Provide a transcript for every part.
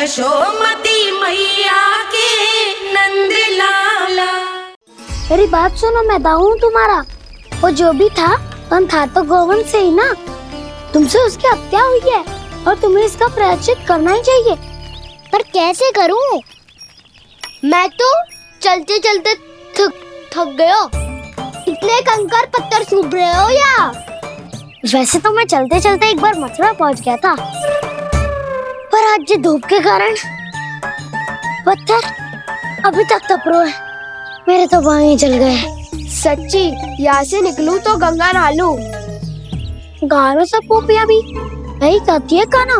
यशोमती मैया के नंद लाला। मेरी बात सुनो, मैं दाऊ हूँ तुम्हारा। वो जो भी था तो गोवंश से ही ना। तुमसे उसकी हत्या हुई है और तुम्हें इसका प्रायश्चित करना ही चाहिए। पर कैसे करूं? मैं तो चलते चलते थक गया। इतने कंकर पत्थर सूख रहे हो या? वैसे तो मैं चलते चलते एक बार मथुरा पहुंच गया था, पर आज ये धूप के कारण पत्थर अभी तक तप रहे हैं। मेरे तो बाएं ही जल गए। सच्ची, यहाँ से निकलूं तो गंगा नहा लूं। गारो सब पोपिया भी यही कहती है काना।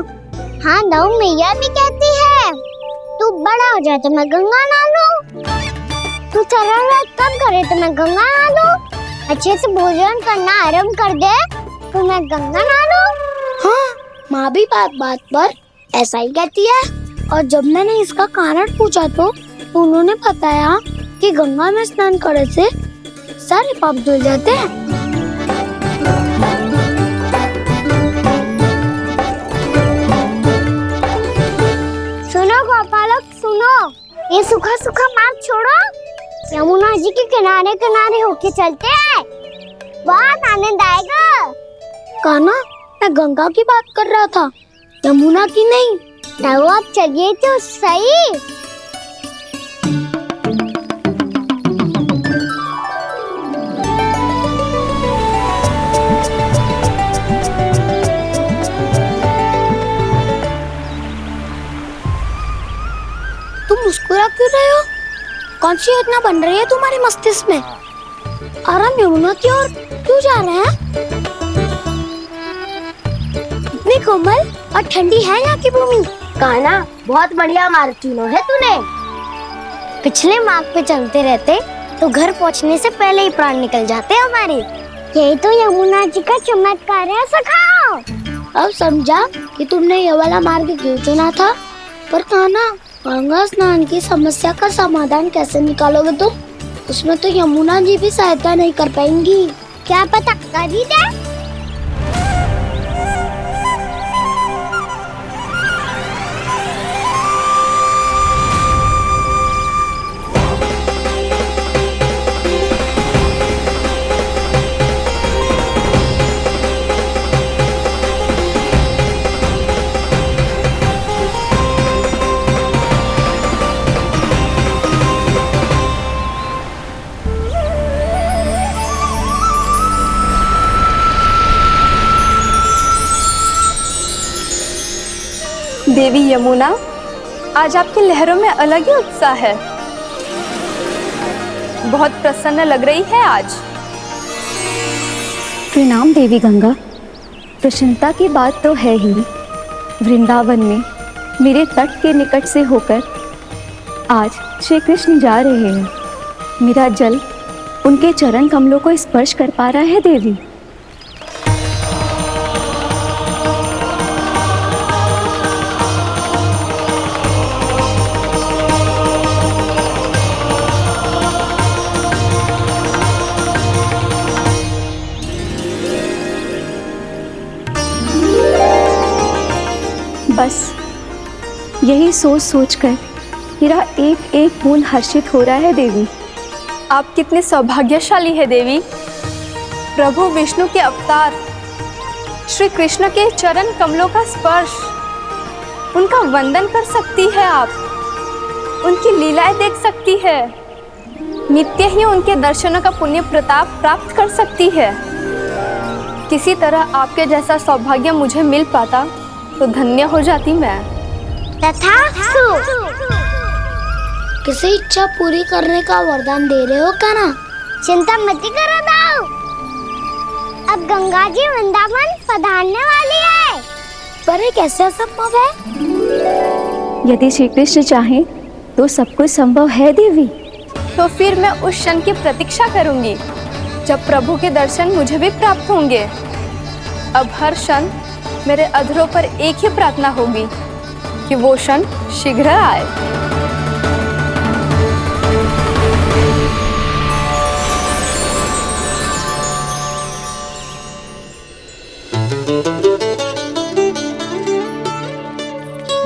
हाँ, दाऊ मैया भी कहती है तू बड़ा हो जाए तो मैं गंगा नहा लूं, तू शरारत कम करे तो मैं गंगा नहा लूं, अच्छे से भोजन करना आरंभ कर दे तो मैं गंगा नहा लूं। हाँ, माँ भी बात बात पर ऐसा ही कहती है। और जब मैंने इसका कारण पूछा तो उन्होंने बताया कि गंगा में स्नान करने से सारे पाप धुल जाते हैं। सुनो गोपालक, सुनो, ये सूखा सूखा मार्ग छोड़ो, यमुना जी के किनारे किनारे होके चलते हैं, बहुत आनंद आएगा। कान्हा, मैं गंगा की बात कर रहा था, यमुना की नहीं। तो आप चलिए तो सही। मुस्कुरा क्यों रहे हो? कौन सी योजना बन रही है तुम्हारे मस्तिष्क में? और हम यमुना की ओर क्यों जा रहे हैं? इतनी कोमल और ठंडी है यहाँ की भूमि। कान्हा, बहुत बढ़िया मार्ग चुना है तूने। पिछले मार्ग पे चलते रहते तो घर पहुँचने से पहले ही प्राण निकल जाते हमारे। यही तो यमुना जी का चमत्कार है सखा। अब समझा कि तुमने ये वाला मार्ग क्यों चुना था। पर कान्हा, गंगा स्नान की समस्या का समाधान कैसे निकालोगे तुम? उसमें तो यमुना जी भी सहायता नहीं कर पाएंगी। क्या पता कर ही दे। देवी यमुना, आज आपकी लहरों में अलग ही उत्साह है। बहुत प्रसन्न लग रही है आज। प्रणाम देवी गंगा। प्रसन्नता की बात तो है ही। वृंदावन में मेरे तट के निकट से होकर आज श्री कृष्ण जा रहे हैं। मेरा जल उनके चरण कमलों को स्पर्श कर पा रहा है देवी। बस यही सोच सोचकर मेरा एक एक बूंद हर्षित हो रहा है देवी। आप कितने सौभाग्यशाली है देवी। प्रभु विष्णु के अवतार श्री कृष्ण के चरण कमलों का स्पर्श, उनका वंदन कर सकती है आप, उनकी लीलाएं देख सकती है, नित्य ही उनके दर्शनों का पुण्य प्रताप प्राप्त कर सकती है। किसी तरह आपके जैसा सौभाग्य मुझे मिल पाता तो धन्य हो जाती मैं। तथास्तु। किसी इच्छा पूरी करने का वरदान दे रहे हो कान्हा? चिंता मत करो दाऊ, अब गंगा जी वृंदावन पधारने वाली है। पर ये कैसे संभव है? यदि श्री कृष्ण चाहे तो सब कुछ संभव है देवी। तो फिर मैं उस क्षण की प्रतीक्षा करूंगी जब प्रभु के दर्शन मुझे भी प्राप्त होंगे। अब हर क्षण मेरे अधरों पर एक ही प्रार्थना होगी कि वो क्षण शीघ्र आए।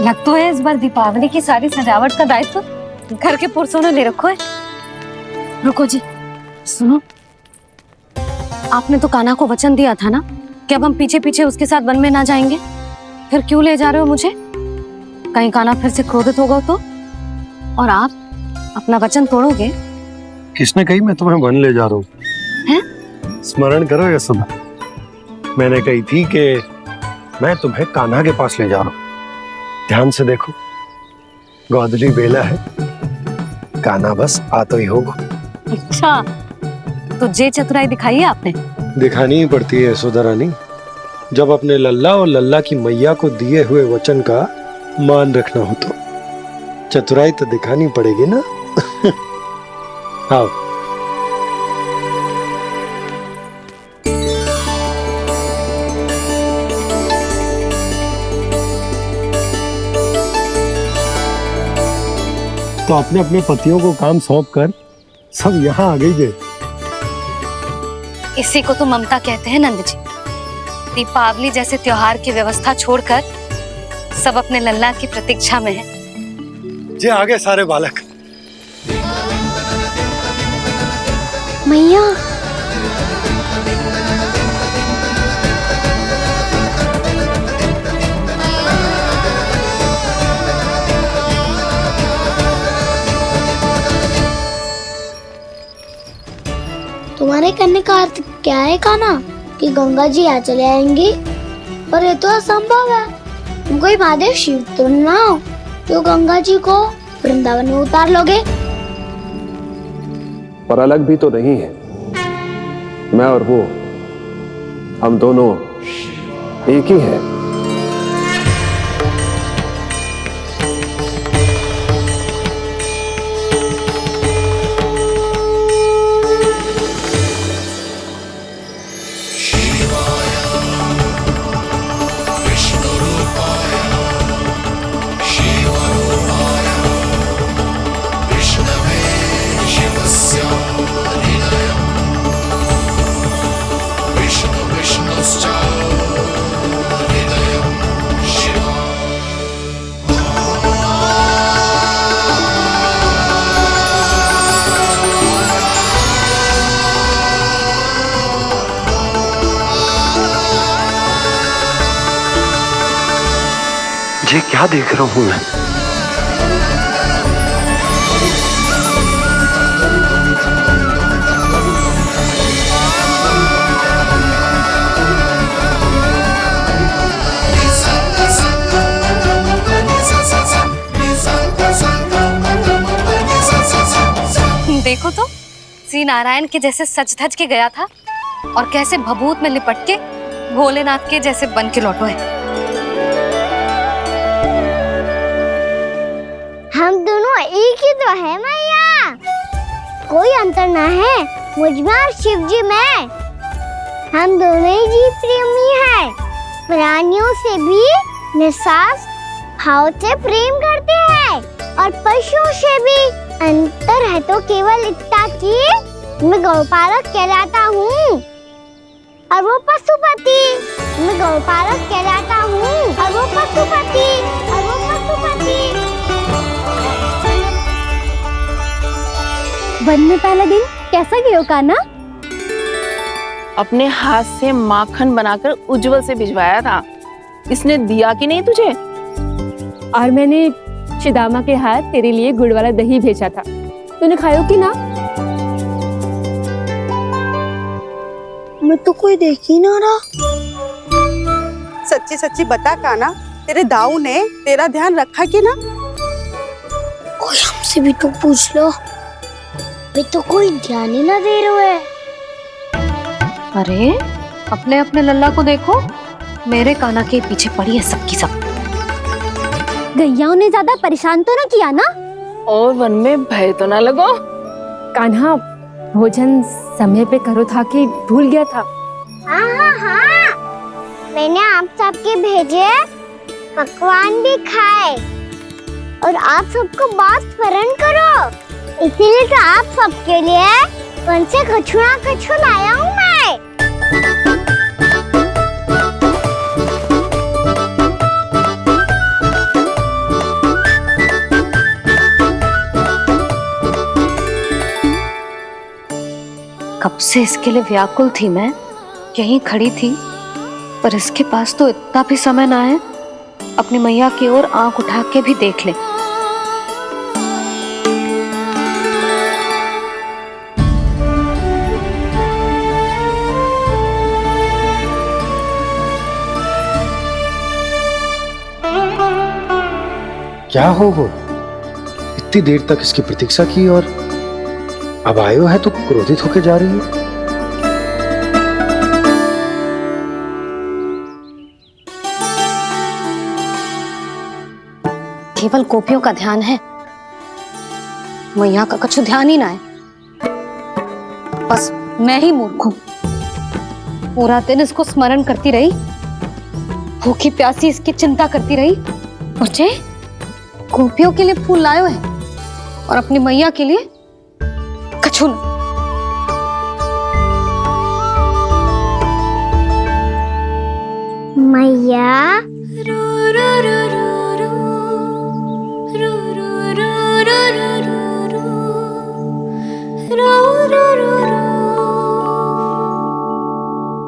लग तो है इस बार दीपावली की सारी सजावट का दायित्व घर के पुरुषों ने ले रखो है। रुको जी, सुनो, आपने तो कान्हा को वचन दिया था ना कि अब हम पीछे पीछे उसके साथ वन में ना जाएंगे, फिर क्यों ले जा रहे हो मुझे? कहीं कान्हा फिर से क्रोधित होगा तो? और आप अपना वचन तोड़ोगे? किसने कही मैं तुम्हें वन ले जा रहा हूँ? स्मरण करो यशोदा, मैंने कही थी कि मैं तुम्हें कान्हा के पास ले जा रहा हूँ। ध्यान से देखो, गोदली बेला है, कान्हा बस आ तो ही होगा। अच्छा, तो जे चतुराई दिखाई है आपने? दिखानी ही पड़ती है यशोदा रानी, जब अपने लल्ला और लल्ला की मैया को दिए हुए वचन का मान रखना हो तो चतुराई तो दिखानी पड़ेगी ना। आओ। तो अपने अपने पतियों को काम सौंप कर सब यहाँ आ गई है। इसी को तो ममता कहते हैं नंद जी। दीपावली जैसे त्योहार की व्यवस्था छोड़कर सब अपने लल्ला की प्रतीक्षा में हैं। जे आ गए सारे बालक। मैया, तुम्हारे कहने का अर्थ क्या है कान्हा? कि गंगा जी यहाँ चले आएंगी? पर ये तो असंभव है। तुम कोई महादेव शिव तो ना हो तो गंगा जी को वृंदावन में उतार लोगे? पर अलग भी तो नहीं है। मैं और वो, हम दोनों एक ही हैं। ये क्या देख रहा हूं मैं? देखो तो, श्री नारायण के जैसे सज धज के गया था और कैसे भभूत में लिपट के भोलेनाथ के जैसे बन के लौटो है। हम दोनों एक ही तो है मैया, कोई अंतर ना है मुझ में और शिव जी में। हम दोनों ही जीव प्रेमी हैं, प्राणियों से भी निस्वार्थ भाव से प्रेम करते हैं और पशुओं से भी। अंतर है तो केवल इतना कि मैं गौपालक कहलाता हूँ और वो पशुपति। मैं गौपालक कहलाता हूँ और वो पशुपति। वन में पहला दिन कैसा गया कान्हा? अपने हाथ से माखन बनाकर उज्जवल से भिजवाया था। इसने दिया कि नहीं तुझे? और मैंने शिदामा के हाथ तेरे लिए गुड़ वाला दही भेजा था, तूने खायो कि ना? मैं तो कोई देख ही ना रहा। सच्ची सच्ची बता कान्हा, तेरे दाऊ ने तेरा ध्यान रखा कि ना? कोई हमसे भी तो पूछ लो, वे तो कोई ध्यान ही ना दे रहे हैं। अरे अपने अपने लल्ला को देखो, मेरे कान्हा के पीछे पड़ी है सबकी सब। गैयाओं ने ज्यादा परेशान तो ना किया ना? और वन में भय तो ना लगो? कान्हा भोजन समय पे करो था कि भूल गया था? हाँ, मैंने आप सबके भेजे पकवान भी खाए और आप सबको बात स्मरण करो, इसीलिए तो आप सबके लिए वन से कछु ना कछु लाया हूँ मैं। कब से इसके लिए व्याकुल थी मैं, यहीं खड़ी थी, पर इसके पास तो इतना भी समय ना है अपनी मैया की ओर आंख उठा के भी देख ले। क्या हो वो? इतनी देर तक इसकी प्रतीक्षा की और अब आयो है तो क्रोधित होकर जा रही है। केवल गोपियों का ध्यान है, मैया का कुछ ध्यान ही ना है। बस मैं ही मूर्ख हूं, पूरा दिन इसको स्मरण करती रही, भूखी प्यासी इसकी चिंता करती रही, और जे गोपियों के लिए फूल लायो है और अपनी मैया के लिए कछु न। मैया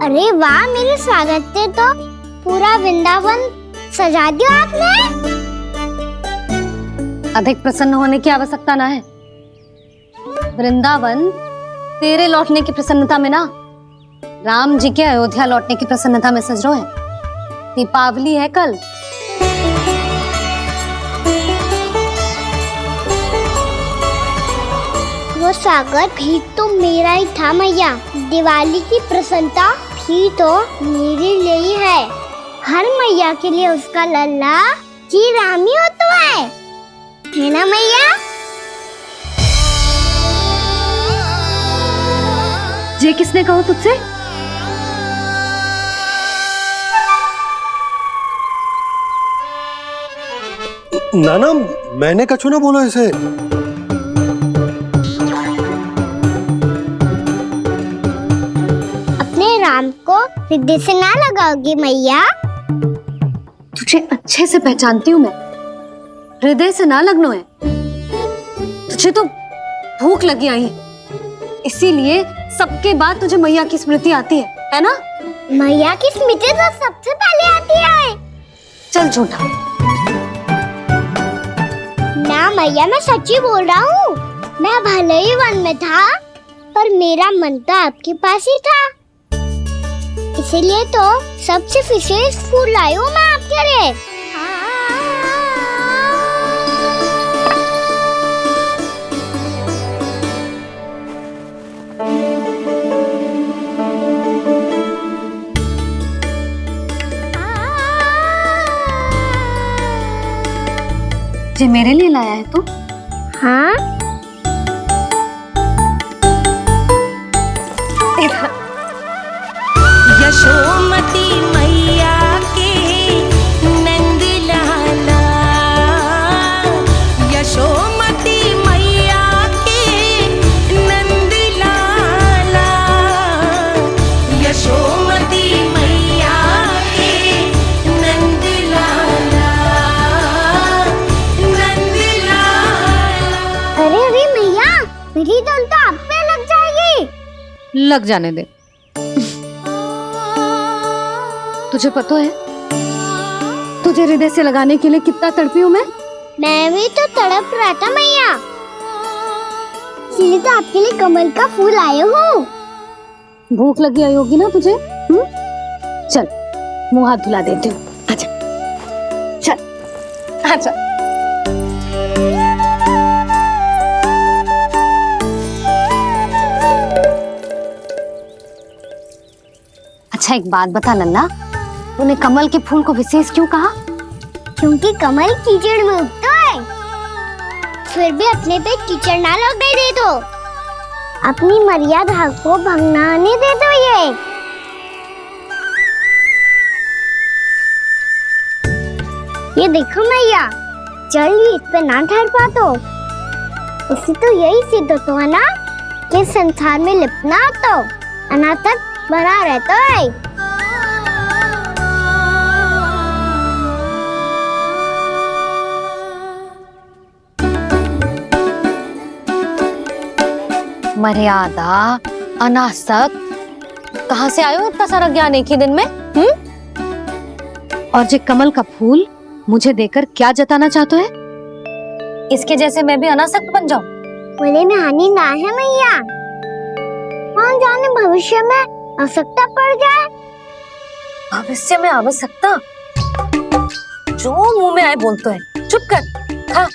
अरे वाह, मेरे स्वागत से तो पूरा वृंदावन सजा दिया आपने। अधिक प्रसन्न होने की आवश्यकता ना है। वृंदावन तेरे लौटने की प्रसन्नता में ना, राम जी के अयोध्या लौटने की प्रसन्नता में सज रहे हैं। दीपावली है कल। वो स्वागत भी तो मेरा ही था मैया। दिवाली की प्रसन्नता भी तो मेरे लिए ही है। हर मैया के लिए उसका लल्ला जी राम ही होता है ना मैया? ये किसने कहा तुझसे? नाना, मैंने कछु ना बोला इसे। अपने राम को हृदय से ना लगाओगी मैया? तुझे अच्छे से पहचानती हूँ मैं, हृदय से ना लगनो है। तुझे तो भूख लगी आई है, इसीलिए सबके बाद तुझे मैया की स्मृति आती है ना? मैया की स्मृति तो सबसे पहले आती है। चल झूठा। ना मैया, मैं सच्ची बोल रहा हूँ। मैं भले ही वन में था, पर मेरा मन तो आपके पास ही था। इसीलिए तो सबसे विशेष फूल लाई हूँ मैं आपके लिए। ये मेरे लिए लाया है तू? हाँ, यशोमती मैया के नंद लाला, यशोमती मैया के नंद लाला, यशोमती मैया के नंद लाला, नंद लाला। अरे अरे मैया, मेरी धुन तो आप पे लग जाएगी। लग जाने दे। तुझे पता है तुझे हृदय से लगाने के लिए कितना तड़पी हूँ मैं भी तो तड़प रहा था मैया, इसलिए तो आपके लिए कमल का फूल आया हूँ। भूख लगी आई होगी ना तुझे? चल मुंह हाथ धुला देती हूँ। आजा, चल आजा। अच्छा एक बात बता नन्ना, तूने कमल के फूल को विशेष क्यों कहा? क्योंकि कमल कीचड़ में उगता है, फिर भी अपने पे कीचड़ ना लगने दे दो। अपनी मर्यादा को भंग ना आने दे दो। ये देखो मैया, जल भी इस पे ना ठहर पा तो इससे तो यही सिद्ध होता है ना कि संसार में लिपना तो अनाथ तक बना रहता है। मर्यादा अनासक, कहाँ से आयो इतना सारा ज्ञान एक ही दिन में? और जे कमल का फूल मुझे देकर क्या जताना चाहते है? इसके जैसे मैं भी अनासक्त बन जाऊं? बोले में हानि ना है मैया, कौन जाने भविष्य में आवश्यकता पड़ जाए। भविष्य में आवश्यकता? जो मुंह में आए बोलते है, चुप कर। हाँ,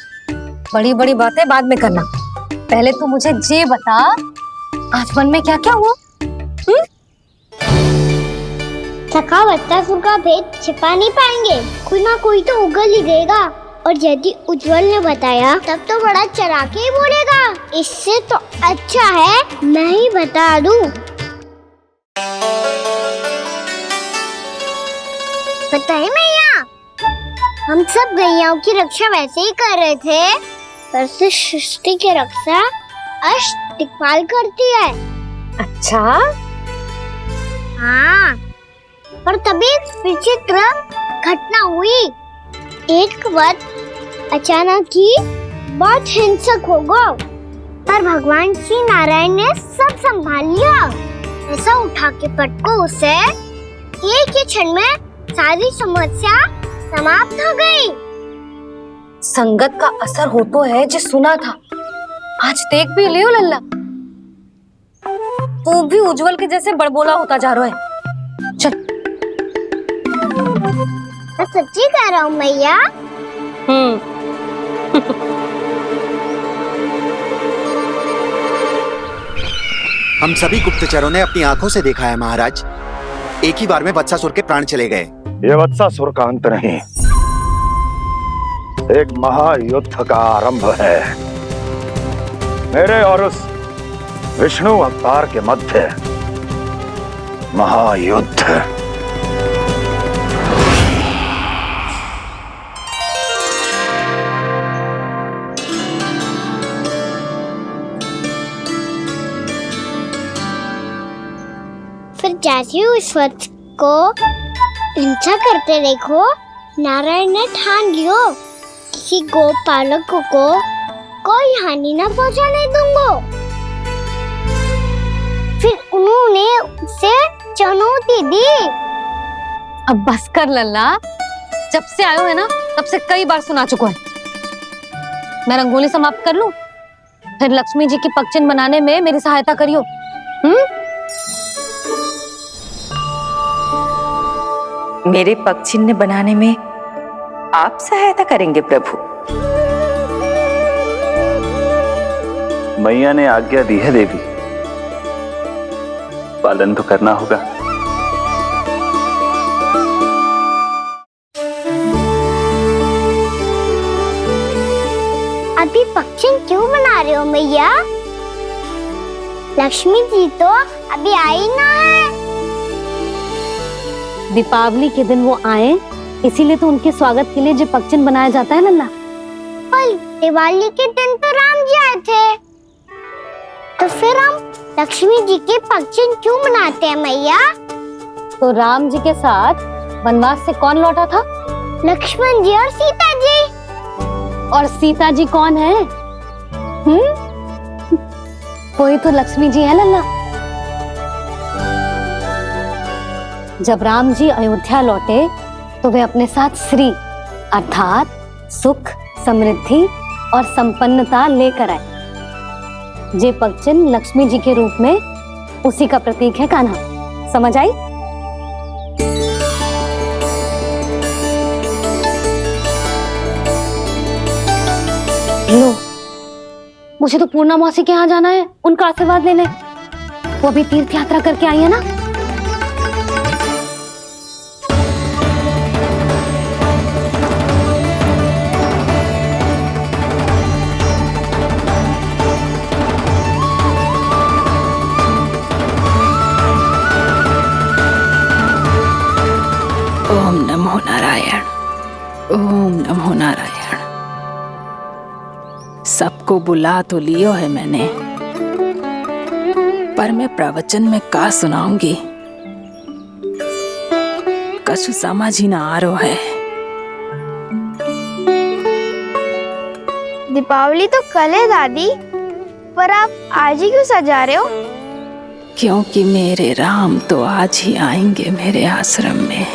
बड़ी बड़ी बातें बाद में करना, पहले तू मुझे ये बता आज मन में क्या क्या हुआ? सखा बत्तासुर का भेद छिपा नहीं पाएंगे, कोई ना कोई तो उगल ही गएगा। और यदि उज्जवल ने बताया तब तो बड़ा चढ़ा के ही बोलेगा। इससे तो अच्छा है मैं ही बता दूं। पता है मैया, हम सब गैयाओं की रक्षा वैसे ही कर रहे थे, पर से सृष्टि की रक्षा अष्ट दिक्पाल करती है। अच्छा? हाँ, पर तभी विचित्र घटना हुई। एक वक्त अचानक ही बहुत हिंसक हो गया, पर भगवान श्री नारायण ने सब संभाल लिया। ऐसा उठा के पटको उसे, एक ही क्षण में सारी समस्या समाप्त हो गई। संगत का असर हो तो है, जो सुना था आज देख भी लियो लल्ला। तू भी उज्जवल के जैसे बड़बोला होता जा रहा है। चल। मैं सच्ची कह रहा हूँ मैया। हम सभी गुप्तचरों ने अपनी आंखों से देखा है महाराज, एक ही बार में वत्सासुर के प्राण चले गए। ये वत्सासुर का अंत नहीं, एक महायुद्ध का आरंभ है। मेरे और उस विष्णु अवतार के मध्य महायुद्ध। फिर जैसे ही उस वक्त को हिंसा करते देखो, नारायण ने ठान लियो किसी गोपालक को कोई हानि न पहुंचाने दूंगा। फिर उन्होंने उसे चुनौती दी। अब बस कर लल्ला, जब से आयो है ना तब से कई बार सुना चुका है। मैं रंगोली समाप्त कर लूं, फिर लक्ष्मी जी की पगचिन बनाने में मेरी सहायता करियो। मेरे पगचिन्ह बनाने में आप सहायता करेंगे प्रभु? मैया ने आज्ञा दी है देवी, पालन तो करना होगा। अभी पगचिन क्यों बना रहे हो मैया? लक्ष्मी जी तो अभी आई ना है। दीपावली के दिन वो आए, इसीलिए तो उनके स्वागत के लिए जो पगचिन बनाया जाता है लल्ला। पर दिवाली के दिन तो राम जी आए थे, तो फिर हम लक्ष्मी जी के पगचिन क्यों मनाते हैं मैया? तो राम जी के साथ वनवास से कौन लौटा था? लक्ष्मण जी और सीता जी। और सीता जी कौन है? कोई तो लक्ष्मी जी है लल्ला। जब राम जी अयोध्या लौटे तो वे अपने साथ श्री अर्थात सुख, समृद्धि और संपन्नता लेकर आए। जे पगचिन लक्ष्मी जी के रूप में उसी का प्रतीक है कान्हा। समझ आई? लो, मुझे तो पूर्णा मौसी के यहाँ जाना है, उनका आशीर्वाद लेने। वो अभी तीर्थ यात्रा करके आई है ना। ओम नमो नारायण, ओम नमो नारायण। सबको बुला तो लियो है मैंने, पर मैं प्रवचन में का सुनाऊंगी, कछु समझ ही ना आ रहा है। दीपावली तो कल है दादी, पर आप आज ही क्यों सजा रहे हो? क्योंकि मेरे राम तो आज ही आएंगे मेरे आश्रम में।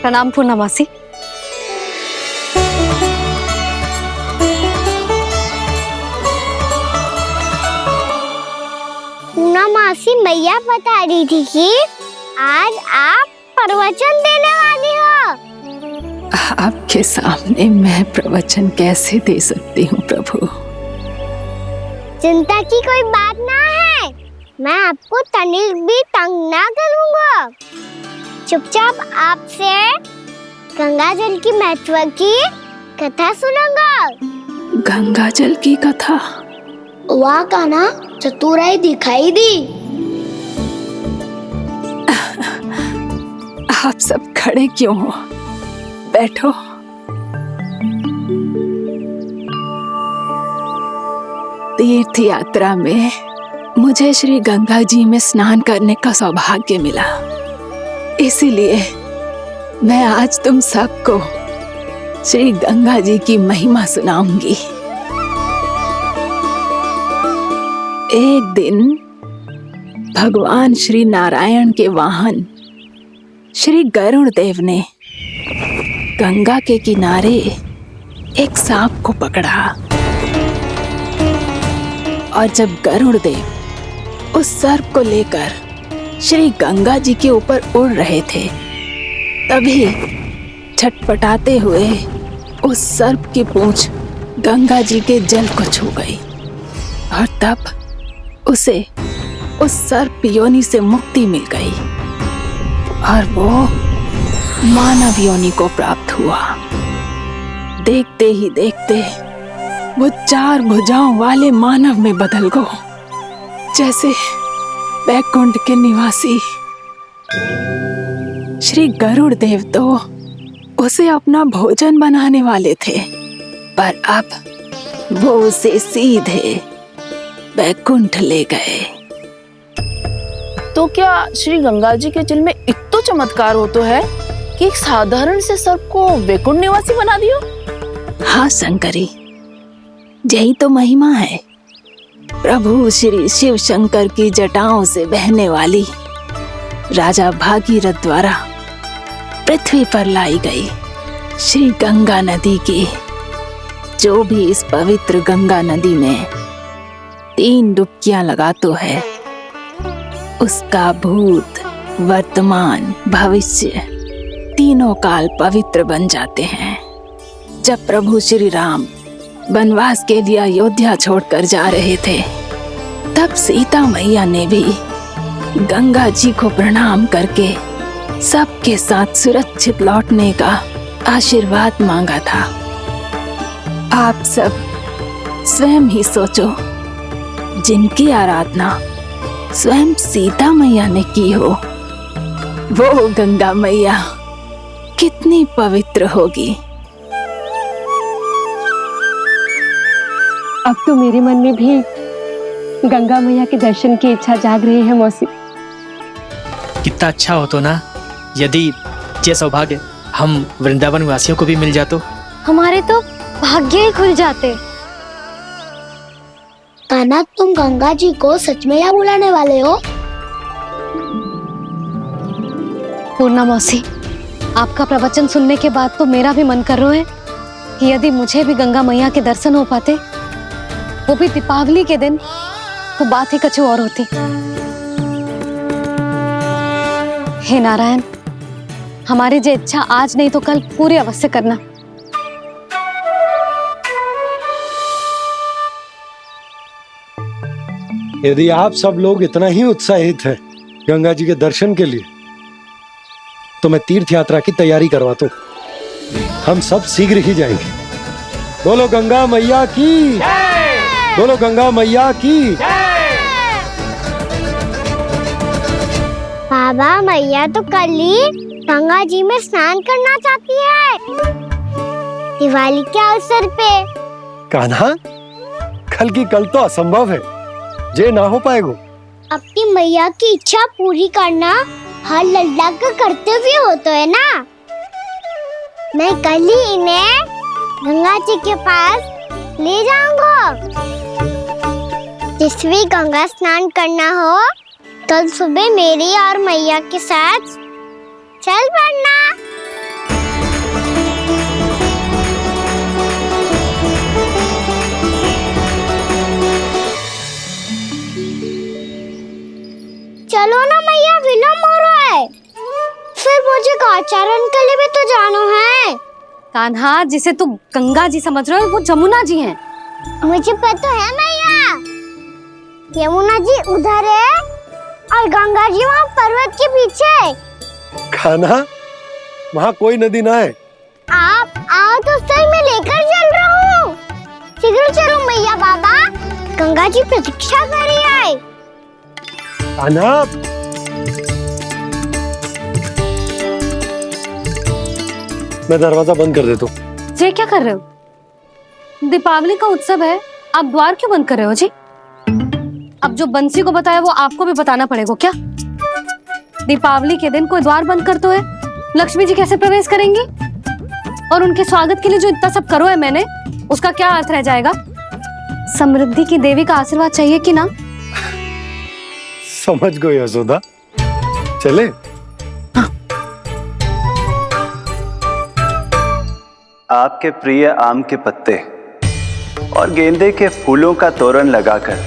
प्रणाम पूर्णमासी। पूर्णमासी मैया बता रही थी कि आज आप प्रवचन देने वाली हो। आपके सामने मैं प्रवचन कैसे दे सकती हूँ प्रभु? चिंता की कोई बात ना है, मैं आपको तनिक भी तंग ना करूँगा। चुपचाप आपसे गंगा जल की महत्व की कथा सुनूंगा। गंगा जल की कथा? वाह कान्हा, चतुराई दिखाई दी। आप सब खड़े क्यों हो? बैठो। तीर्थ यात्रा में मुझे श्री गंगा जी में स्नान करने का सौभाग्य मिला, इसीलिए मैं आज तुम सबको श्री गंगा जी की महिमा सुनाऊंगी। एक दिन भगवान श्री नारायण के वाहन श्री गरुड़ देव ने गंगा के किनारे एक सांप को पकड़ा, और जब गरुड़ देव उस सर्प को लेकर श्री गंगा जी के ऊपर उड़ रहे थे, तभी छटपटाते हुए उस सर्प की पूंछ गंगा जी के जल को छू गई, और तब उसे उस सर्प योनि से मुक्ति मिल गई और वो मानव योनि को प्राप्त हुआ। देखते ही देखते वो 4 भुजाओं वाले मानव में बदल गया, जैसे बैकुंठ के निवासी। श्री गरुड़ देव तो उसे अपना भोजन बनाने वाले थे, पर अब वो उसे सीधे बैकुंठ ले गए। तो क्या श्री गंगा जी के जल में इतना चमत्कार हो तो है कि एक साधारण से सर्प को वैकुंठ निवासी बना दियो? हाँ शंकरी, यही तो महिमा है। प्रभु श्री शिव शंकर की जटाओं से बहने वाली राजा भागीरथ द्वारा पृथ्वी पर लाई गई श्री गंगा नदी की, जो भी इस पवित्र गंगा नदी में 3 डुबकियां लगातो है, उसका भूत, वर्तमान, भविष्य तीनों काल पवित्र बन जाते हैं। जब प्रभु श्री राम वनवास के लिए अयोध्या छोड़कर जा रहे थे, तब सीता मैया ने भी गंगा जी को प्रणाम करके सबके साथ सुरक्षित लौटने का आशीर्वाद मांगा था। आप सब स्वयं ही सोचो, जिनकी आराधना स्वयं सीता मैया ने की हो, वो गंगा मैया कितनी पवित्र होगी। अब तो मेरे मन में भी गंगा मैया के दर्शन की इच्छा जाग रही है मौसी। कितना अच्छा हो तो ना यदि ये सौभाग्य हम वृंदावन वासियों को भी मिल जातो। हमारे तो भाग्य ही खुल जाते। कान्हा, तुम गंगा जी को सच में यहाँ बुलाने वाले हो? पूर्णा मौसी, आपका प्रवचन सुनने के बाद तो मेरा भी मन कर रहा है कि यदि मुझे भी गंगा मैया के दर्शन हो पाते, वो भी दीपावली के दिन, तो बात ही कुछ और होती। हे नारायण, हमारी जो इच्छा आज नहीं तो कल पूरी अवश्य करना। यदि आप सब लोग इतना ही उत्साहित हैं गंगा जी के दर्शन के लिए, तो मैं तीर्थ यात्रा की तैयारी करवाता हूँ। हम सब शीघ्र ही जाएंगे। बोलो गंगा मैया की, बोलो गंगा मैया की। बाबा, मैया तो कल ही गंगा जी में स्नान करना चाहती है, दिवाली के अवसर पे। कान्हा, कल की कल तो असंभव है, जे ना हो पाएगा। अपनी मैया की इच्छा पूरी करना हर लल्ला का कर्तव्य होता है ना। मैं कल ही इन्हें गंगा जी के पास ले जाऊंगा। जिस भी गंगा स्नान करना हो, कल सुबह मेरी और मैया के साथ चल पड़ना। चलो ना मैया, विलम्ब हो रहा है। फिर मुझे आचरण के लिए भी तो जाना है। कान्हा, जिसे तू गंगा जी समझ रहे हो वो जमुना जी हैं। मुझे पता है मैया, यमुना जी उधर है और गंगा जी वहाँ पर्वत के पीछे। कान्हा, वहाँ कोई नदी ना है। आप आओ तो सही, मैं लेकर चल रहा हूँ। शीघ्र चलो मैया बाबा, गंगा जी प्रतीक्षा कर रही है। कान्हा, मैं दरवाजा बंद कर देता हूँ। ये क्या कर रहे हो? दीपावली का उत्सव है, आप द्वार क्यों बंद कर रहे हो जी? अब जो बंसी को बताया वो आपको भी बताना पड़ेगा क्या? दीपावली के दिन कोई द्वार बंद करते हुए लक्ष्मी जी कैसे प्रवेश करेंगी? और उनके स्वागत के लिए जो इतना सब करो है मैंने, उसका क्या अर्थ रह जाएगा? समृद्धि की देवी का आशीर्वाद चाहिए कि ना? समझ गई यशोदा, चले। आपके प्रिय आम के पत्ते और गेंदे के फूलों का तोरण लगाकर,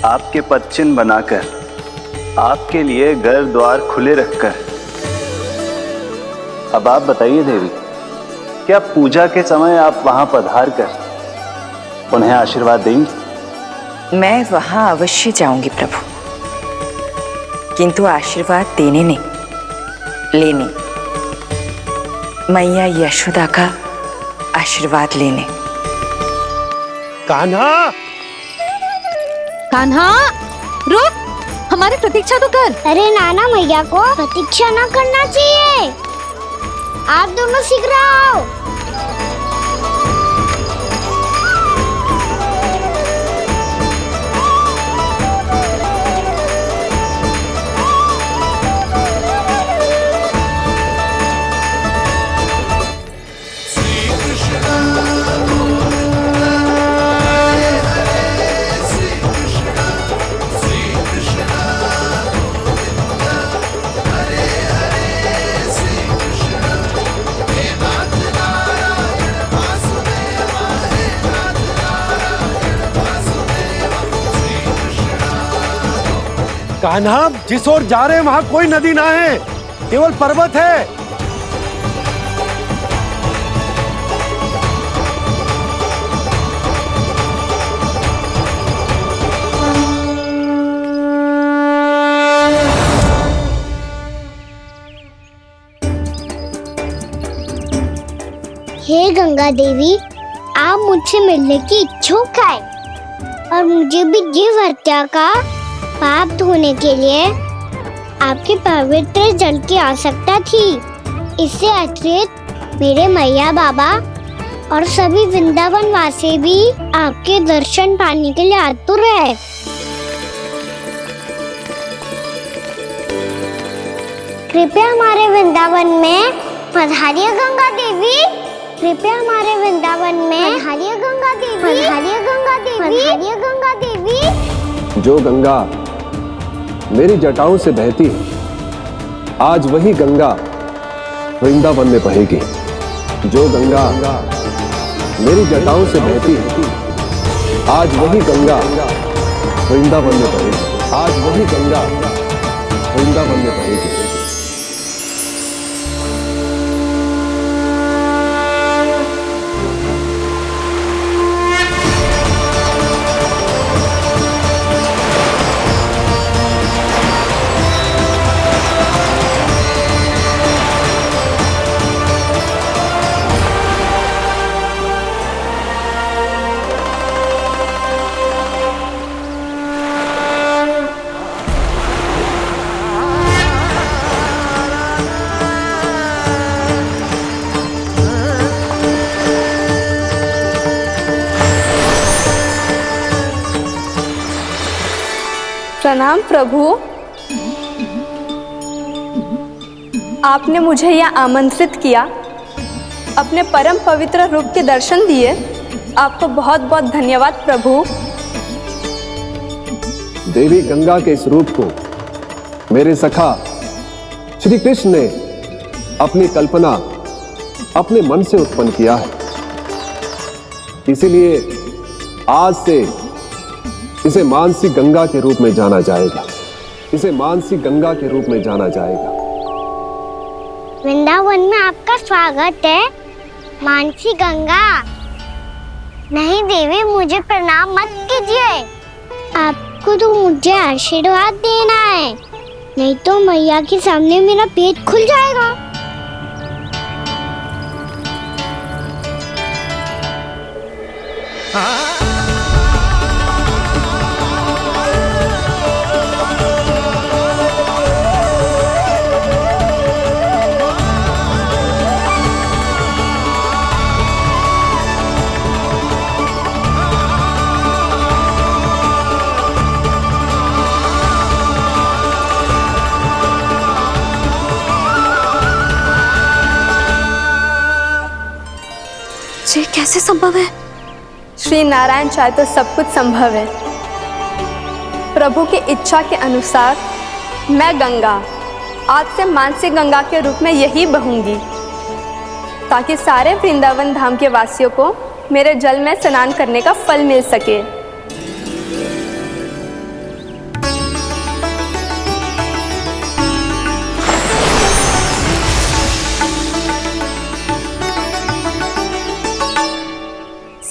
आपके पदचिन्ह बनाकर, आपके लिए घर द्वार खुले रखकर, अब आप बताइए देवी, क्या पूजा के समय आप वहां पधार कर उन्हें आशीर्वाद देंगी? मैं वहां अवश्य जाऊंगी प्रभु, किंतु आशीर्वाद देने नहीं, लेने, मैया यशोदा का आशीर्वाद लेने। कान्हा, कान्हा, रुक, हमारी प्रतीक्षा तो कर। अरे नाना, मैया को प्रतीक्षा ना करना चाहिए। आप दोनों शीघ्र आओ। कान्हा, जिस ओर जा रहे हैं वहां कोई नदी ना है, केवल पर्वत है। हे गंगा देवी, आप मुझसे मिलने की इच्छुक है और मुझे भी जीव हत्या का पाप धोने के लिए आपके पवित्र जल की आवश्यकता थी। इससे अतिरिक्त मेरे मैया बाबा और सभी वृंदावन वासी भी आपके दर्शन पाने के लिए आतुर है। कृपया हमारे वृंदावन में पधारिए गंगा देवी, कृपया हमारे वृंदावन में पधारिए गंगा देवी, पधारिए गंगा देवी, पधारिए गंगा देवी। जो गंगा मेरी जटाओं से बहती है, आज वही गंगा वृंदावन में बहेगी। जो गंगा मेरी जटाओं से बहती है, आज वही गंगा वृंदावन में बहेगी। आज वही गंगा वृंदावन में बहेगी। प्रणाम प्रभु। आपने मुझे यह आमंत्रित किया, अपने परम पवित्र रूप के दर्शन दिए। आपको बहुत बहुत धन्यवाद प्रभु। देवी गंगा के इस रूप को मेरे सखा श्री कृष्ण ने अपनी कल्पना अपने मन से उत्पन्न किया है, इसीलिए आज से इसे मानसी गंगा के रूप में जाना जाएगा। इसे मानसी गंगा के रूप में जाना जाएगा। वृंदावन में आपका स्वागत है मानसी गंगा। नहीं देवी, मुझे प्रणाम मत कीजिए। आपको तो मुझे आशीर्वाद देना है, नहीं तो मैया के सामने मेरा पेट खुल जाएगा। ये कैसे संभव है? श्री नारायण चाहे तो सब कुछ संभव है। प्रभु की इच्छा के अनुसार मैं गंगा आज से मानसी गंगा के रूप में यही बहूंगी, ताकि सारे वृंदावन धाम के वासियों को मेरे जल में स्नान करने का फल मिल सके।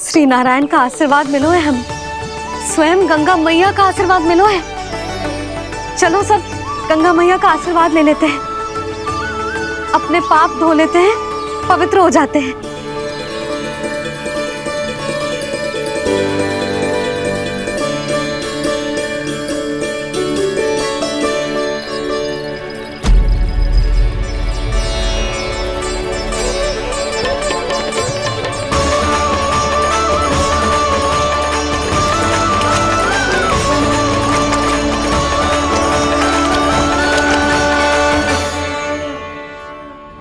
श्री नारायण का आशीर्वाद मिलो है, हम स्वयं गंगा मैया का आशीर्वाद मिलो है। चलो सब गंगा मैया का आशीर्वाद ले लेते हैं, अपने पाप धो लेते हैं, पवित्र हो जाते हैं।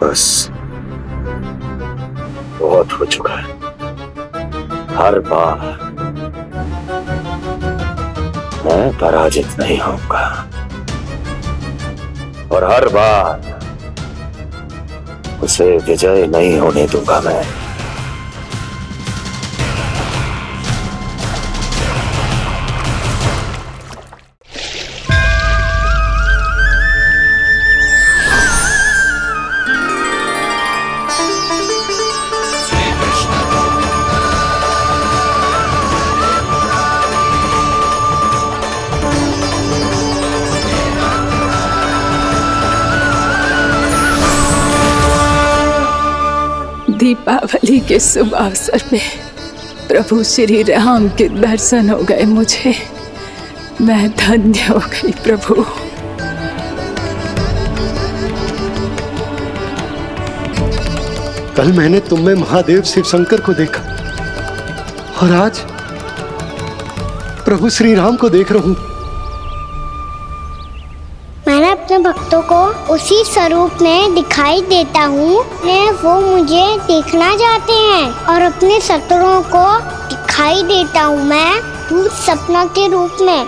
बस बहुत हो चुका है। हर बार मैं पराजित नहीं होऊंगा और हर बार उसे विजय नहीं होने दूंगा मैं। दीपावली के शुभ अवसर में प्रभु श्री राम के दर्शन हो गए मुझे। मैं धन्य हो गई प्रभु। कल मैंने तुम में महादेव शिव शंकर को देखा और आज प्रभु श्री राम को देख रहा हूं। मैंने अपने भक्तों को उसी स्वरूप में दिखाई देता हूँ, वो मुझे देखना चाहते हैं और अपने शत्रुओं को दिखाई देता हूँ मैं भूत सपना के रूप में।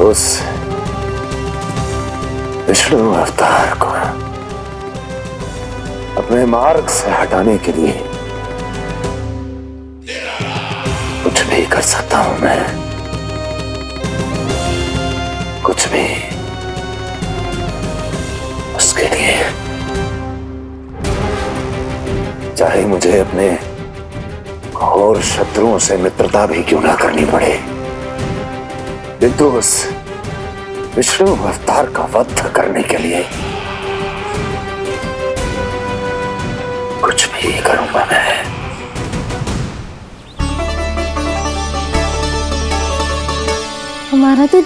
उस विष्णु अवतार को अपने मार्ग से हटाने के लिए कुछ भी कर सकता हूं मैं, कुछ भी। उसके लिए चाहे मुझे अपने घोर शत्रुओं से मित्रता भी क्यों ना करनी पड़े, किंतु उस विष्णु अवतार का वध करने के लिए कुछ भी करूंगा मैं। हमारा तो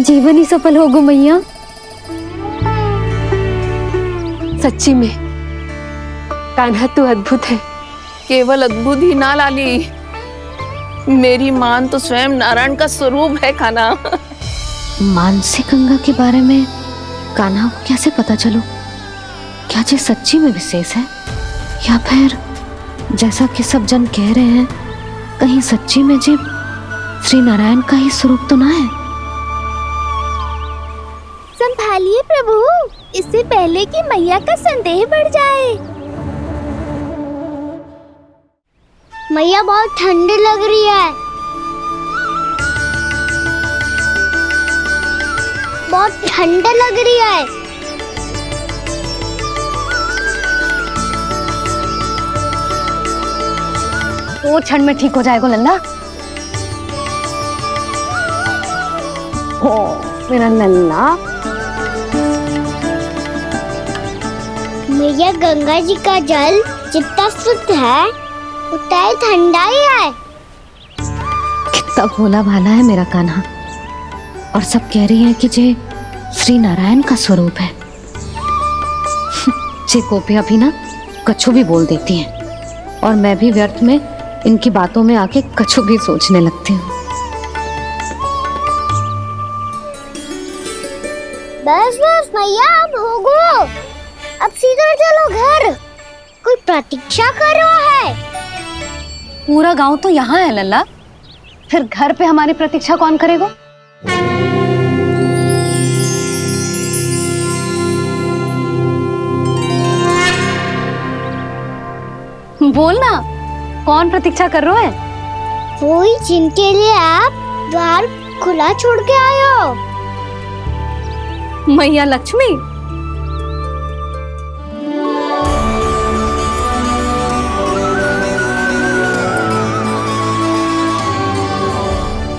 जीवन ही सफल होगा मैया। सच्ची में कान्हा तू अद्भुत है। केवल अद्भुत ही ना लाली, मेरी मान तो स्वयं नारायण का स्वरूप है कान्हा। मानसी गंगा के बारे में कान्हा को कैसे पता चलो? क्या ये सच्ची में विशेष है, या फिर जैसा कि सब जन कह रहे हैं, कहीं सच्ची में जी श्री नारायण का ही स्वरूप तो ना है? संभालिए प्रभु, इससे पहले कि मैया का संदेह बढ़ जाए। मैया बहुत ठंडी लग रही है, बहुत ठंडा लग रही है। वो क्षण में ठीक हो जाएगा लल्ला। ओ मेरा लल्ला। मैया गंगा जी का जल जितना शुद्ध है उतना ही ठंडा ही है। कितना भोला भाला है मेरा कान्हा, और सब कह रही हैं कि ये श्री नारायण का स्वरूप है। ये गोपियां भी ना कछु भी बोल देती हैं, और मैं भी व्यर्थ में इनकी बातों में आके कछु भी सोचने लगती हूँ। बस बस मैया, अब हो गो, अब सीधा चलो घर, कोई प्रतीक्षा कर रहा है। पूरा गांव तो यहाँ है लल्ला, फिर घर पे हमारी प्रतीक्षा कौन करेगा? बोल ना, कौन प्रतीक्षा कर रहे हैं? वही जिनके लिए आप द्वार खुला छोड़ के आए हो। मैया लक्ष्मी।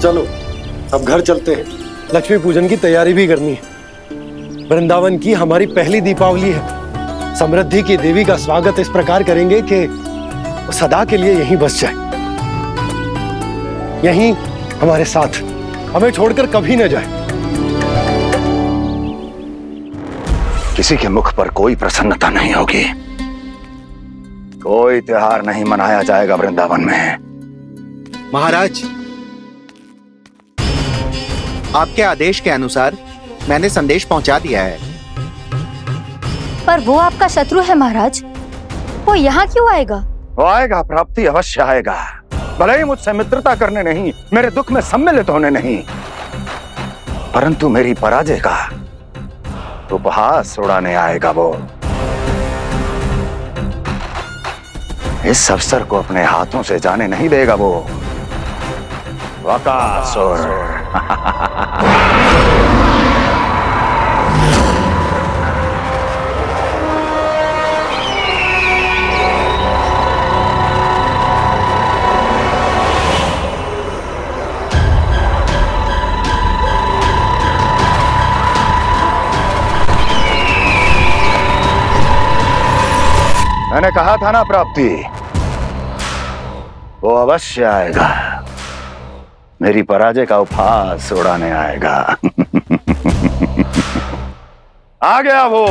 चलो अब घर चलते हैं, लक्ष्मी पूजन की तैयारी भी करनी है। वृंदावन की हमारी पहली दीपावली है। समृद्धि की देवी का स्वागत इस प्रकार करेंगे कि वो सदा के लिए यहीं बस जाए, यहीं हमारे साथ, हमें छोड़कर कभी न जाए। किसी के मुख पर कोई प्रसन्नता नहीं होगी, कोई त्योहार नहीं मनाया जाएगा वृंदावन में। महाराज, आपके आदेश के अनुसार मैंने संदेश पहुंचा दिया है। पर वो आपका शत्रु है महाराज, वो यहाँ क्यों आएगा? वो आएगा, प्राप्ति अवश्य आएगा। भले ही मुझसे मित्रता करने नहीं, मेरे दुख में सम्मिलित होने नहीं, परंतु मेरी पराजय का उपहास उड़ाने आएगा वो। इस अवसर को अपने हाथों से जाने नहीं देगा वो। वकासुर। मैंने कहा था ना प्राप्ति, वो अवश्य आएगा, मेरी पराजय का उपहास उड़ाने आएगा। आ गया वो।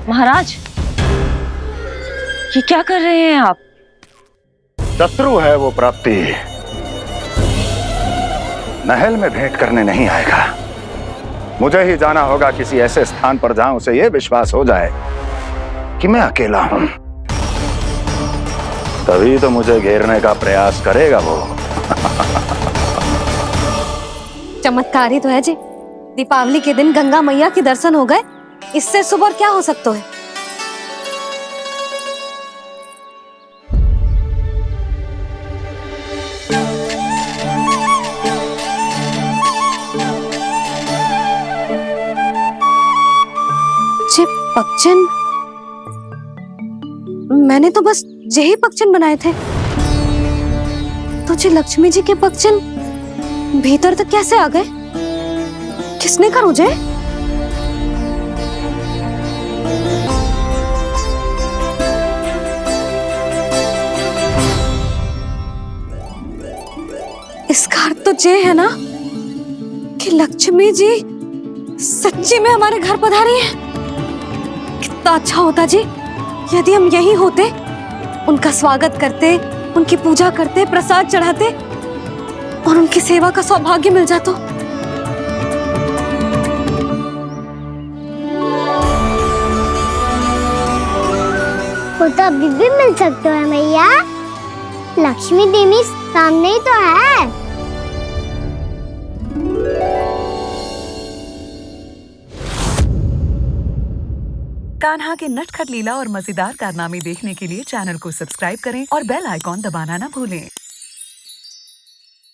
महाराज, ये क्या कर रहे हैं आप? शत्रु है वो प्राप्ति, महल में भेंट करने नहीं आएगा। मुझे ही जाना होगा किसी ऐसे स्थान पर जहां उसे यह विश्वास हो जाए कि मैं अकेला हूं, तभी तो मुझे घेरने का प्रयास करेगा वो। चमत्कारी तो है जी, दीपावली के दिन गंगा मैया के दर्शन हो गए, इससे शुभ और क्या हो सकता है? पक्षन, मैंने तो बस यही पक्षन बनाए थे, तो जी लक्ष्मी जी के पक्षन भीतर तक कैसे आ गए? किसने कहा मुझे? इसका अर्थ तो ये है ना कि लक्ष्मी जी सच्ची में हमारे घर पधारी है। कितना अच्छा होता जी यदि हम यही होते, उनका स्वागत करते, उनकी पूजा करते, प्रसाद चढ़ाते और उनकी सेवा का सौभाग्य मिल जाता। वो तो अभी भी मिल सकते हैं मैया। लक्ष्मी देवी सामने ही तो है। कान्हा के नटखट लीला और मजेदार कारनामे देखने के लिए चैनल को सब्सक्राइब करें और बेल आइकॉन दबाना ना भूलें।